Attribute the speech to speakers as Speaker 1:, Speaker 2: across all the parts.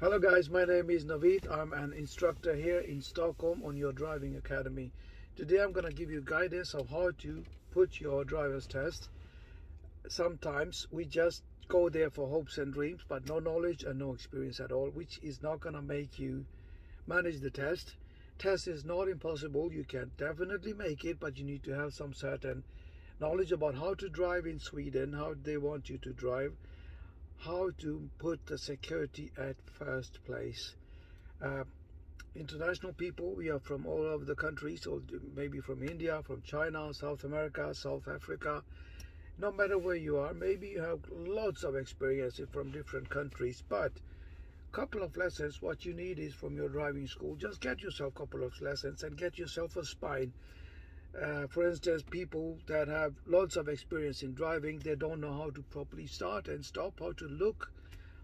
Speaker 1: Hello guys, my name is Naveed. I'm an instructor here in Stockholm on your driving academy. Today I'm going to give you guidance of how to put your driver's test. Sometimes we just go there for hopes and dreams, but no knowledge and no experience at all, which is not going to make you manage the test. Test is not impossible. You can definitely make it, but you need to have some certain knowledge about how to drive in Sweden, how they want you to drive, how to put the security at first place. International people, we are from all over the countries, so maybe from India, from China, South America, South Africa. No matter where you are, maybe you have lots of experience from different countries, but a couple of lessons, what you need is from your driving school. Just get yourself a couple of lessons and get yourself a spine. For instance, people that have lots of experience in driving, they don't know how to properly start and stop, how to look,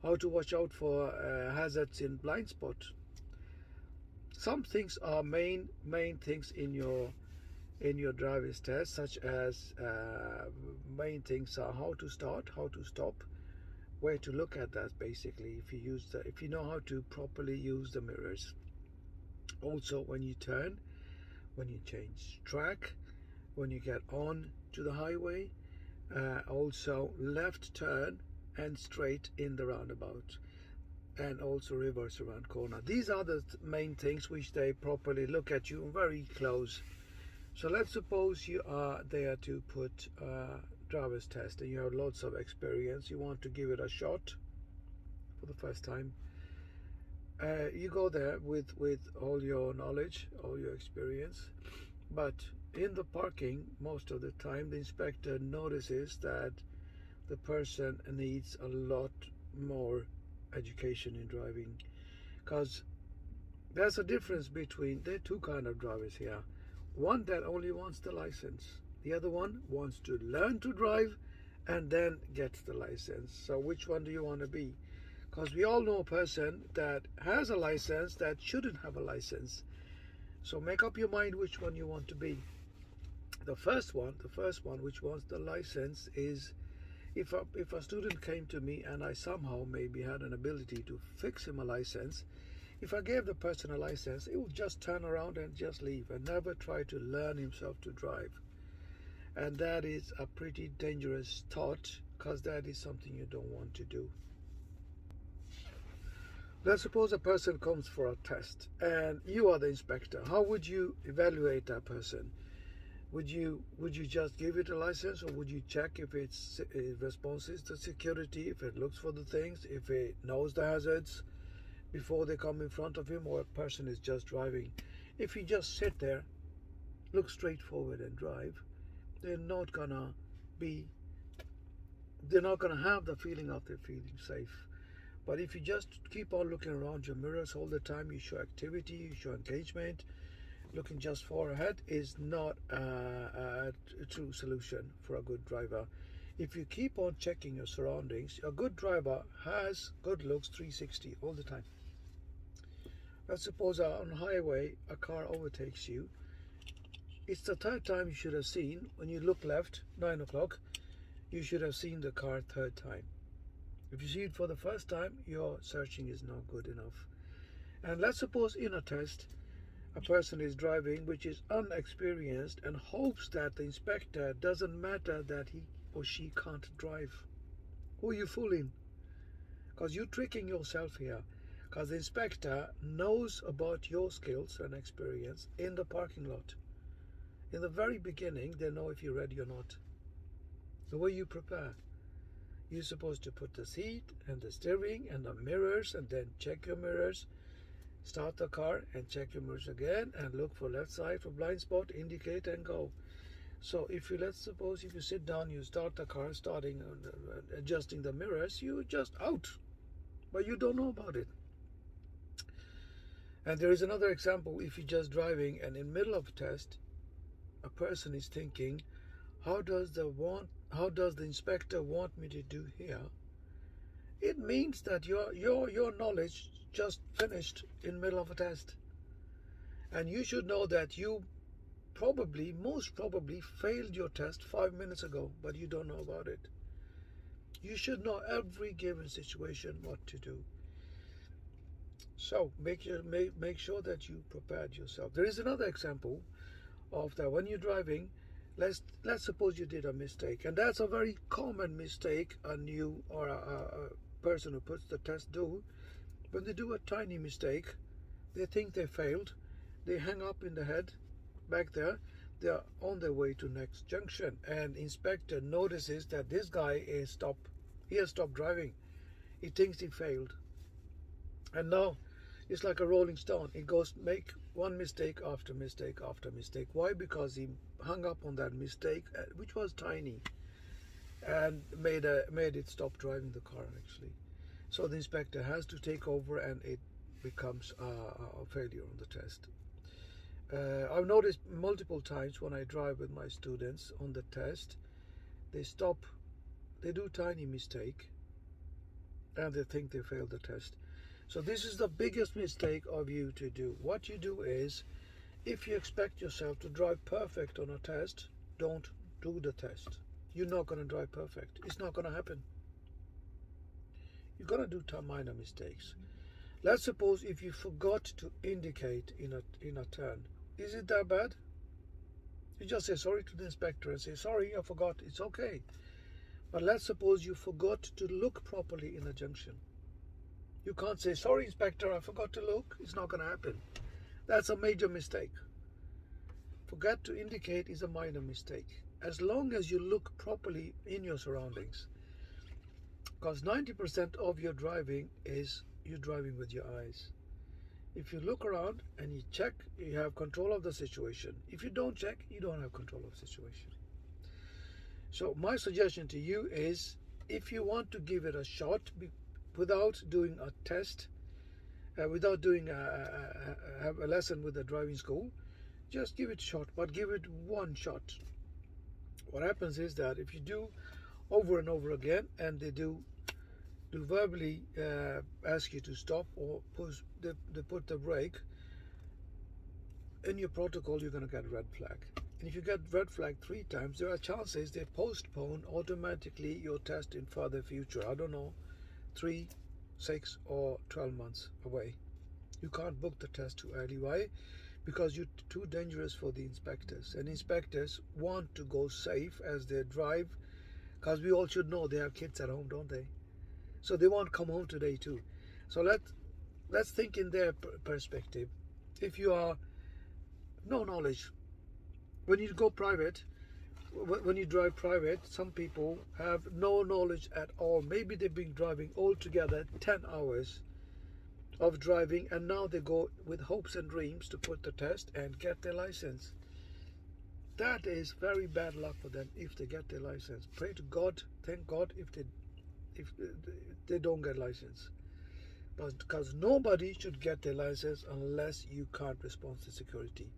Speaker 1: how to watch out for hazards in blind spot. Some things are main things in your driver's test, such as main things are how to start, how to stop, where to look at that basically, if you know how to properly use the mirrors. Also when you turn, when you change track, when you get on to the highway, also left turn and straight in the roundabout, and also reverse around corner. These are the main things which they properly look at you very close. So let's suppose you are there to put driver's test and you have lots of experience, you want to give it a shot for the first time. You go there with all your knowledge, all your experience, but in the parking, most of the time the inspector notices that the person needs a lot more education in driving, because there's a difference between, there are two kind of drivers here. One that only wants the license, the other one wants to learn to drive and then gets the license. So which one do you want to be? Because we all know a person that has a license that shouldn't have a license. So make up your mind which one you want to be. The first one which wants the license is, if a student came to me and I somehow maybe had an ability to fix him a license, if I gave the person a license, he would just turn around and just leave and never try to learn himself to drive. And that is a pretty dangerous thought, because that is something you don't want to do. Let's suppose a person comes for a test and you are the inspector. How would you evaluate that person? Would you just give it a license, or would you check if it responds to security, if it looks for the things, if it knows the hazards before they come in front of him, or a person is just driving? If you just sit there, look straight forward and drive, they're not gonna have the feeling of they're feeling safe. But if you just keep on looking around your mirrors all the time, you show activity, you show engagement, looking just far ahead is not a true solution for a good driver. If you keep on checking your surroundings, a good driver has good looks 360 all the time. Let's suppose on a highway a car overtakes you. It's the third time you should have seen. When you look left, 9 o'clock, you should have seen the car third time. If you see it for the first time, your searching is not good enough. And let's suppose in a test, a person is driving which is unexperienced and hopes that the inspector doesn't matter that he or she can't drive. Who are you fooling? Because you're tricking yourself here. Because the inspector knows about your skills and experience in the parking lot. In the very beginning, they know if you're ready or not. The way you prepare. You're supposed to put the seat and the steering and the mirrors, and then check your mirrors, start the car and check your mirrors again, and look for left side for blind spot, indicate and go. So let's suppose if you sit down, you start the car, adjusting the mirrors, you're just out, but you don't know about it. And there is another example. If you're just driving and in middle of a test, a person is thinking, how does the inspector want me to do here? It means that your knowledge just finished in middle of a test, and you should know that you most probably failed your test 5 minutes ago, but you don't know about it. You should know every given situation what to do. So make sure that you prepared yourself. There is another example of that. When you're driving, let's suppose you did a mistake, and that's a very common mistake a new or a person who puts the test do. When they do a tiny mistake, they think they failed, they hang up in the head back there, they are on their way to next junction, and inspector notices that this guy has stopped driving. He thinks he failed, and now it's like a rolling stone. It goes make one mistake after mistake after mistake. Why? Because he hung up on that mistake, which was tiny, and made it stop driving the car actually. So the inspector has to take over, and it becomes a failure on the test. I've noticed multiple times when I drive with my students on the test, they stop, they do tiny mistake, and they think they failed the test. So this is the biggest mistake of you to do. What you do is, if you expect yourself to drive perfect on a test, don't do the test. You're not going to drive perfect. It's not going to happen. You're going to do minor mistakes. Let's suppose if you forgot to indicate in a turn. Is it that bad? You just say sorry to the inspector and say, sorry, I forgot. It's okay. But let's suppose you forgot to look properly in a junction. You can't say, sorry, inspector, I forgot to look. It's not going to happen. That's a major mistake. Forget to indicate is a minor mistake. As long as you look properly in your surroundings. Because 90% of your driving is you driving with your eyes. If you look around and you check, you have control of the situation. If you don't check, you don't have control of the situation. So my suggestion to you is, if you want to give it a shot, without doing a test, without doing a lesson with the driving school, just give it a shot, but give it one shot. What happens is that if you do over and over again, and they do verbally ask you to stop or they put the brake, in your protocol you're going to get red flag. And if you get red flag 3 times, there are chances they postpone automatically your test in further future. I don't know, 3, 6 or 12 months away. You can't book the test too early. Why? Because you're too dangerous for the inspectors, and inspectors want to go safe as they drive, because we all should know they have kids at home, don't they? So they won't come home today too. So let's think in their perspective. If you are no knowledge, when you go private, when you drive private, some people have no knowledge at all. Maybe they've been driving altogether 10 hours of driving, and now they go with hopes and dreams to put the test and get their license. That is very bad luck for them if they get their license. Pray to God, thank God if they don't get license. But because nobody should get their license unless you can't respond to security.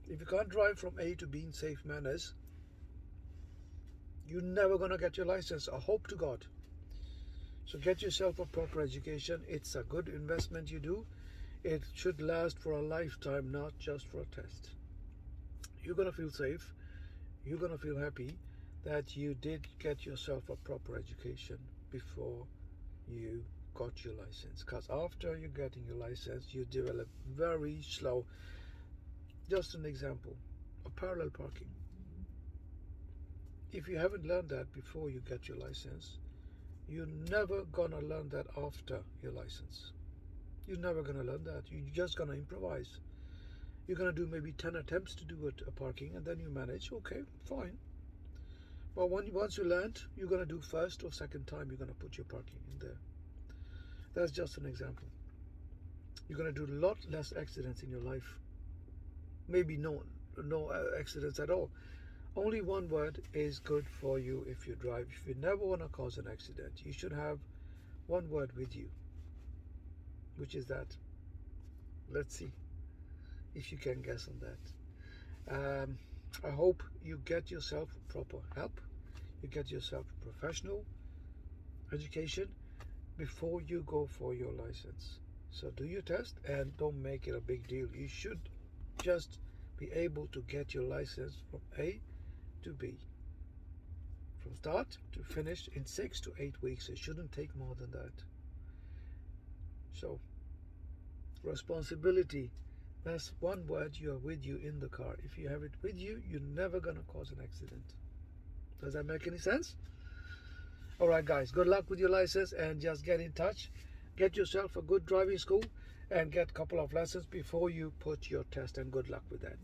Speaker 1: If you can't drive from A to B in safe manners, you're never going to get your license. I hope to God. So get yourself a proper education. It's a good investment you do. It should last for a lifetime, not just for a test. You're going to feel safe. You're going to feel happy that you did get yourself a proper education before you got your license. Because after you're getting your license, you develop very slow. Just an example, a parallel parking. If you haven't learned that before you get your license, you're never gonna learn that after your license. You're never gonna learn that. You're just gonna improvise. You're gonna do maybe 10 attempts to do a parking, and then you manage. Okay, fine. But once you learned, you're gonna do first or second time, you're gonna put your parking in there. That's just an example. You're gonna do a lot less accidents in your life. Maybe no accidents at all. Only one word is good for you if you drive. If you never want to cause an accident, you should have one word with you, which is that. Let's see if you can guess on that. I hope you get yourself proper help. You get yourself professional education before you go for your license. So do your test and don't make it a big deal. You should just be able to get your license from A to B, from start to finish in 6 to 8 weeks. It shouldn't take more than that. So Responsibility. That's one word you are with you in the car. If you have it with you, you're never going to cause an accident. Does that make any sense? All right, guys, good luck with your license, and just get in touch. Get yourself a good driving school and get a couple of lessons before you put your test, and good luck with that.